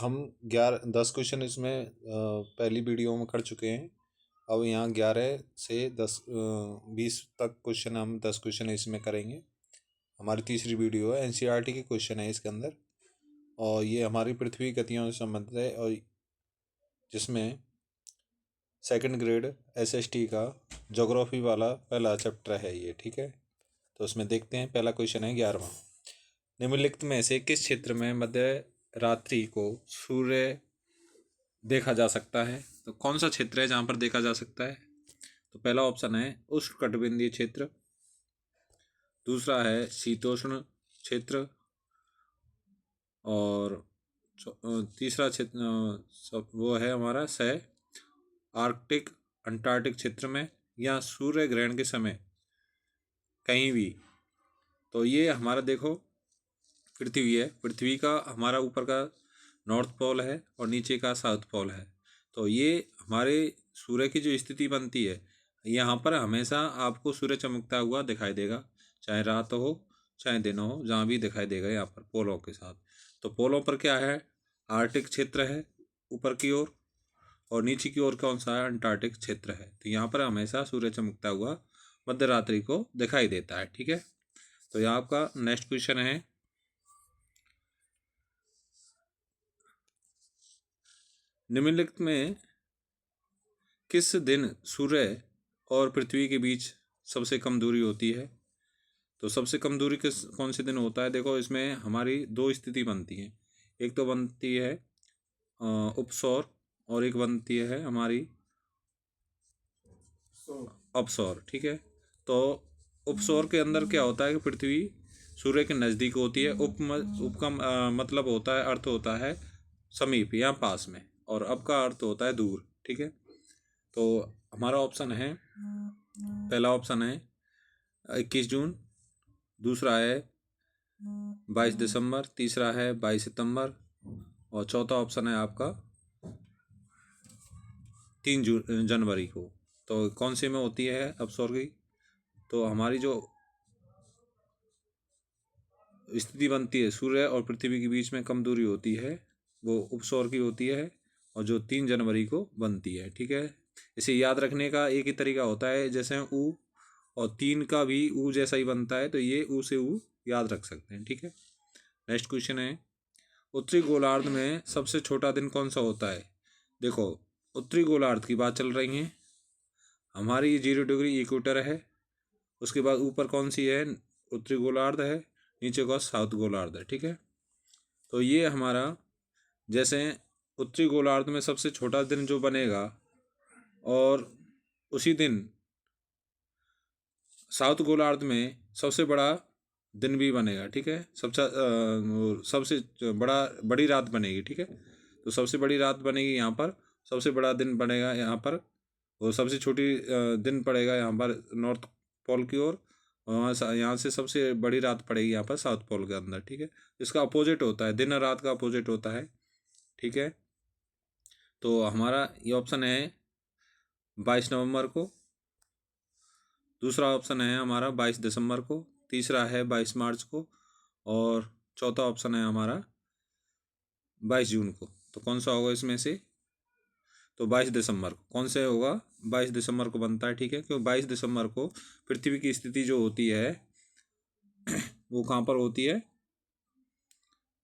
हम 10 क्वेश्चन इसमें पहली वीडियो में कर चुके हैं। अब यहाँ 11 से 20 तक क्वेश्चन, हम 10 क्वेश्चन इसमें करेंगे। हमारी तीसरी वीडियो है, एनसीईआरटी के क्वेश्चन है इसके अंदर, और ये हमारी पृथ्वी गतियों से संबंधित है, और जिसमें सेकंड ग्रेड एसएसटी का ज्योग्राफी वाला पहला चैप्टर है ये, ठीक है। तो उसमें देखते हैं, पहला क्वेश्चन है 11वां। निम्नलिखित में से किस क्षेत्र में मध्य रात्रि को सूर्य देखा जा सकता है? तो कौन सा क्षेत्र है जहाँ पर देखा जा सकता है? तो पहला ऑप्शन है उष्णकटिबंधीय क्षेत्र, दूसरा है शीतोष्ण क्षेत्र, और तीसरा क्षेत्र वो है हमारा आर्कटिक अंटार्कटिक क्षेत्र में, या सूर्य ग्रहण के समय कहीं भी। तो ये हमारा देखो पृथ्वी है, पृथ्वी का हमारा ऊपर का नॉर्थ पोल है और नीचे का साउथ पोल है। तो ये हमारे सूर्य की जो स्थिति बनती है, यहाँ पर हमेशा आपको सूर्य चमकता हुआ दिखाई देगा, चाहे रात हो चाहे दिन हो, जहाँ भी दिखाई देगा यहाँ पर पोलों के साथ। तो पोलों पर क्या है? आर्कटिक क्षेत्र है ऊपर की ओर, और नीचे की ओर कौन सा है? अंटार्कटिक क्षेत्र है। तो यहाँ पर हमेशा सूर्य चमकता हुआ मध्य रात्रि को दिखाई देता है, ठीक है। तो यहाँ आपका नेक्स्ट क्वेश्चन है, निम्नलिखित में किस दिन सूर्य और पृथ्वी के बीच सबसे कम दूरी होती है? तो सबसे कम दूरी कौन से दिन होता है? देखो, इसमें हमारी दो स्थिति बनती है। एक तो बनती है उपसौर, और एक बनती है हमारी अपसौर, ठीक है। तो उपसौर के अंदर क्या होता है कि पृथ्वी सूर्य के नज़दीक होती है। उप का मतलब होता है, अर्थ होता है समीप या पास में, और अब का अर्थ होता है दूर, ठीक है। तो हमारा ऑप्शन है, पहला ऑप्शन है 21 जून, दूसरा है 22 दिसंबर, तीसरा है 22 सितंबर, और चौथा ऑप्शन है आपका 3 जनवरी को। तो कौन से में होती है अपसौर की? तो हमारी जो स्थिति बनती है सूर्य और पृथ्वी के बीच में कम दूरी होती है, वो उपसौर की होती है, और जो 3 जनवरी को बनती है, ठीक है। इसे याद रखने का एक ही तरीका होता है, जैसे ऊ और 3 का भी ऊ जैसा ही बनता है, तो ये ऊ से ऊ याद रख सकते हैं, ठीक है। नेक्स्ट क्वेश्चन है, उत्तरी गोलार्ध में सबसे छोटा दिन कौन सा होता है? देखो, उत्तरी गोलार्ध की बात चल रही है, हमारी 0 डिग्री इक्वेटर है, उसके बाद ऊपर कौन सी है? उत्तरी गोलार्ध है, नीचे का साउथ गोलार्ध है, ठीक है। तो ये हमारा, जैसे उत्तरी गोलार्ध में सबसे छोटा दिन जो बनेगा, और उसी दिन साउथ गोलार्ध में सबसे बड़ा दिन भी बनेगा, ठीक है। सबसे बड़ी रात बनेगी, ठीक है। तो सबसे बड़ी रात बनेगी यहाँ पर, सबसे बड़ा दिन बनेगा यहाँ पर, और सबसे छोटी दिन पड़ेगा यहाँ पर नॉर्थ पोल की ओर, और यहाँ से सबसे बड़ी रात पड़ेगी यहाँ पर साउथ पोल के अंदर, ठीक है। इसका अपोजिट होता है, दिन और रात का अपोजिट होता है, ठीक है। तो हमारा ये ऑप्शन है 22 नवंबर को, दूसरा ऑप्शन है हमारा 22 दिसंबर को, तीसरा है 22 मार्च को, और चौथा ऑप्शन है हमारा 22 जून को। तो कौन सा होगा इसमें से? तो 22 दिसंबर को। कौन से होगा? 22 दिसंबर को बनता है, ठीक है, क्योंकि 22 दिसंबर को पृथ्वी की स्थिति जो होती है वो कहाँ पर होती है?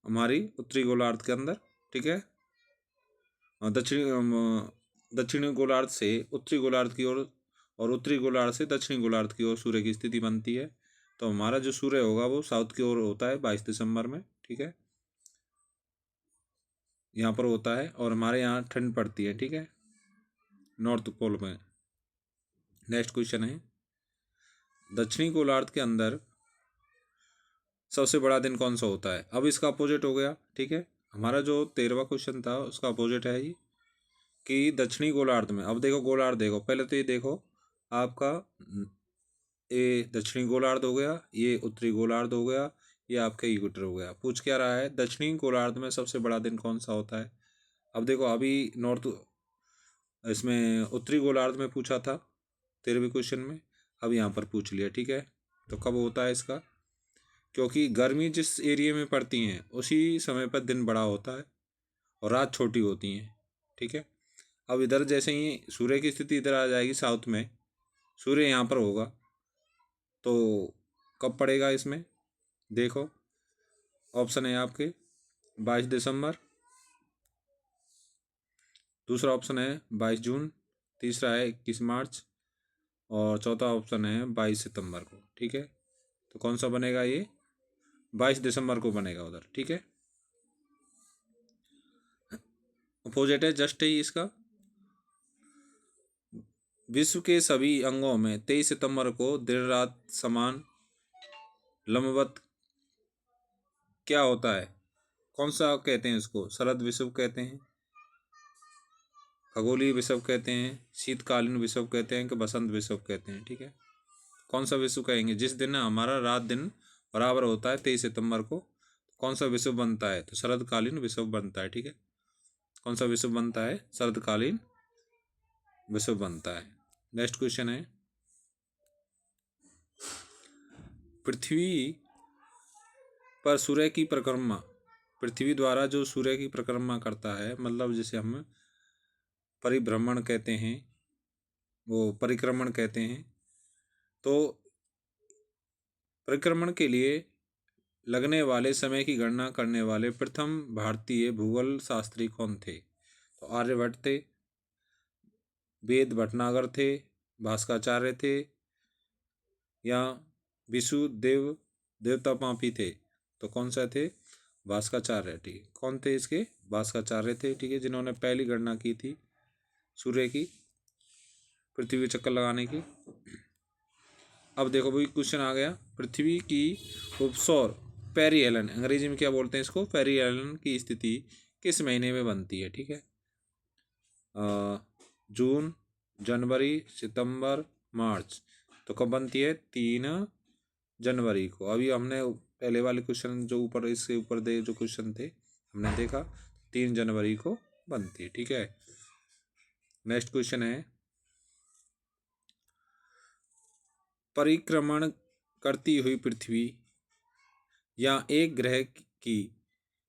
हमारी उत्तरी गोलार्ध के अंदर, ठीक है। दक्षिणी गोलार्ध से उत्तरी गोलार्ध की ओर, और उत्तरी गोलार्ध से दक्षिणी गोलार्ध की ओर सूर्य की स्थिति बनती है। तो हमारा जो सूर्य होगा वो साउथ की ओर होता है 22 दिसंबर में, ठीक है, यहाँ पर होता है, और हमारे यहाँ ठंड पड़ती है, ठीक है, नॉर्थ पोल में। नेक्स्ट क्वेश्चन है, दक्षिणी गोलार्ध के अंदर सबसे बड़ा दिन कौन सा होता है? अब इसका अपोजिट हो गया, ठीक है। हमारा जो 13वां क्वेश्चन था उसका अपोजिट है ये, कि दक्षिणी गोलार्ध में, अब देखो गोलार्ध देखो, पहले तो ये देखो आपका, ये दक्षिणी गोलार्ध हो गया, ये उत्तरी गोलार्ध हो गया, ये आपका इक्वेटर हो गया। पूछ क्या रहा है? दक्षिणी गोलार्ध में सबसे बड़ा दिन कौन सा होता है? अब देखो, अभी नॉर्थ इसमें उत्तरी गोलार्ध में पूछा था 13वें क्वेश्चन में, अब यहाँ पर पूछ लिया, ठीक है। तो कब होता है इसका? क्योंकि गर्मी जिस एरिया में पड़ती हैं उसी समय पर दिन बड़ा होता है, और रात छोटी होती हैं, ठीक है। अब इधर जैसे ही सूर्य की स्थिति इधर आ जाएगी साउथ में, सूर्य यहाँ पर होगा, तो कब पड़ेगा इसमें, देखो ऑप्शन है आपके 22 दिसंबर, दूसरा ऑप्शन है 22 जून, तीसरा है 21 मार्च, और चौथा ऑप्शन है 22 सितंबर को, ठीक है। तो कौन सा बनेगा, ये 22 दिसंबर को बनेगा उधर, ठीक है। अपोजिट है, जस्ट है इसका। विश्व के सभी अंगों में 23 सितंबर को दिन रात समान लंबवत क्या होता है, कौन सा कहते हैं इसको, शरद विषुव कहते हैं, खगोलीय विषुव कहते हैं, शीतकालीन विषुव कहते हैं, कि बसंत विषुव कहते हैं, ठीक है। कौन सा विषुव कहेंगे, जिस दिन हमारा रात दिन बराबर होता है 23 सितंबर को, कौन सा विषुव बनता है, तो शरदकालीन विषुव बनता है, ठीक है। कौन सा विषुव बनता है, शरदकालीन विषुव बनता है। नेक्स्ट क्वेश्चन है, पृथ्वी पर सूर्य की परिक्रमा, पृथ्वी द्वारा जो सूर्य की परिक्रमा करता है, मतलब जिसे हम परिभ्रमण कहते हैं, वो परिक्रमण कहते हैं, तो परिक्रमण के लिए लगने वाले समय की गणना करने वाले प्रथम भारतीय भूगोल शास्त्री कौन थे, तो आर्यभट्ट थे, वेद भटनागर थे, भास्कराचार्य थे, या विशुदेव देवतापापी थे, तो कौन सा थे, भास्कराचार्य, ठीक। कौन थे इसके, भास्कराचार्य थे, ठीक है, जिन्होंने पहली गणना की थी सूर्य की पृथ्वी पे चक्कर लगाने की। अब देखो भाई क्वेश्चन आ गया, पृथ्वी की उपसौर पेरिहेलन, अंग्रेजी में क्या बोलते हैं इसको, पेरिहेलन की स्थिति किस महीने में बनती है, ठीक है। जून, जनवरी, सितंबर, मार्च, तो कब बनती है, 3 जनवरी को। अभी हमने पहले वाले क्वेश्चन जो ऊपर इसके ऊपर दे जो क्वेश्चन थे हमने देखा, 3 जनवरी को बनती है, ठीक है। नेक्स्ट क्वेश्चन है, परिक्रमण करती हुई पृथ्वी या एक ग्रह की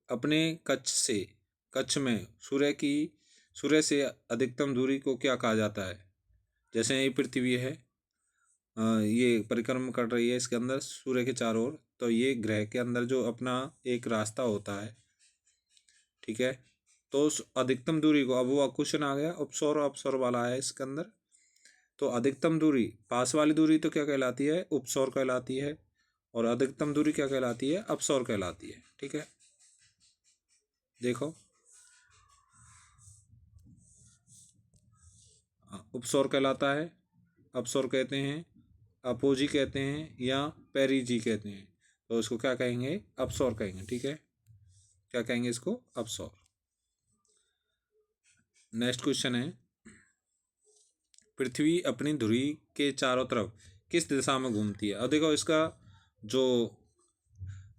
अपने कक्ष में सूर्य से अधिकतम दूरी को क्या कहा जाता है। जैसे ये पृथ्वी है, ये परिक्रमण कर रही है इसके अंदर सूर्य के चारों ओर, तो ये ग्रह के अंदर जो अपना एक रास्ता होता है, ठीक है, तो उस अधिकतम दूरी को, अब वो क्वेश्चन आ गया उपसौर अपसौर वाला है इसके अंदर, तो अधिकतम दूरी पास वाली दूरी तो क्या कहलाती है, उपसौर कहलाती है, और अधिकतम दूरी क्या कहलाती है, अपसौर कहलाती है, ठीक है। देखो उपसौर कहलाता है, अपसौर कहते हैं, अपोजी कहते हैं, या पेरीजी कहते हैं, तो इसको क्या कहेंगे, अपसौर कहेंगे, ठीक है। क्या कहेंगे इसको, अपसौर। नेक्स्ट क्वेश्चन है, पृथ्वी अपनी धुरी के चारों तरफ किस दिशा में घूमती है। अब देखो इसका जो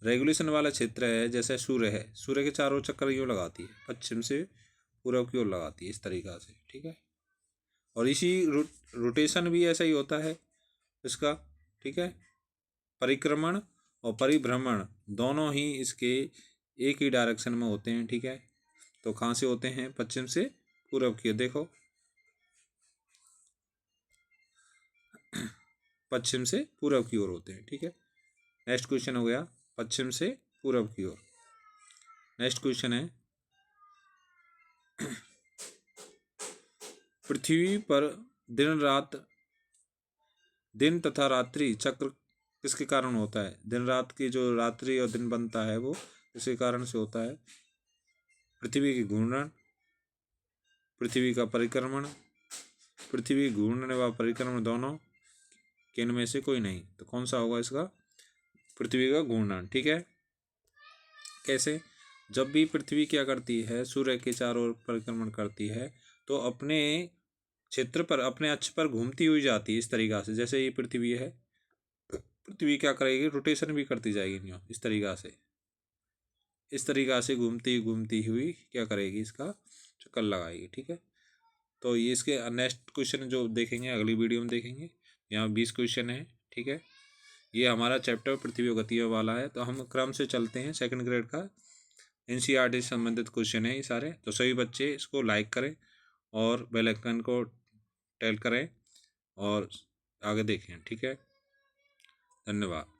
रेगुलेशन वाला क्षेत्र है, जैसे सूर्य है, सूर्य के चारों चक्कर यूँ लगाती है, पश्चिम से पूर्व की ओर लगाती है इस तरीक़ा से, ठीक है। और इसी रोटेशन भी ऐसा ही होता है इसका, ठीक है। परिक्रमण और परिभ्रमण दोनों ही इसके एक ही डायरेक्शन में होते हैं, ठीक है। तो कहाँ से होते हैं, पश्चिम से पूर्व की ओर, देखो पश्चिम से पूर्व की ओर होते हैं, ठीक है। नेक्स्ट क्वेश्चन हो गया, पश्चिम से पूर्व की ओर। नेक्स्ट क्वेश्चन है, पृथ्वी पर दिन तथा रात्रि चक्र किसके कारण होता है। दिन रात की जो रात्रि और दिन बनता है वो किसके कारण से होता है, पृथ्वी की घूर्णन, पृथ्वी का परिक्रमण, पृथ्वी घूर्णन व परिक्रमण दोनों के इनमें से कोई नहीं, तो कौन सा होगा इसका, पृथ्वी का घूर्णन, ठीक है। कैसे, जब भी पृथ्वी क्या करती है, सूर्य के चारों ओर परिक्रमण करती है, तो अपने क्षेत्र पर, अपने अक्ष पर घूमती हुई जाती है इस तरीक़ा से। जैसे ये पृथ्वी है, पृथ्वी क्या करेगी, रोटेशन भी करती जाएगी इस तरीक़ा से घूमती हुई क्या करेगी, इसका चक्कर लगाएगी, ठीक है। तो ये इसके नेक्स्ट क्वेश्चन जो देखेंगे अगली वीडियो में देखेंगे, यहाँ 20 क्वेश्चन है, ठीक है। ये हमारा चैप्टर पृथ्वी और गतियों वाला है, तो हम क्रम से चलते हैं, सेकंड ग्रेड का एनसीईआरटी से संबंधित क्वेश्चन है ये सारे। तो सभी बच्चे इसको लाइक करें और बेल आइकन को टैल करें और आगे देखें। ठीक है, धन्यवाद।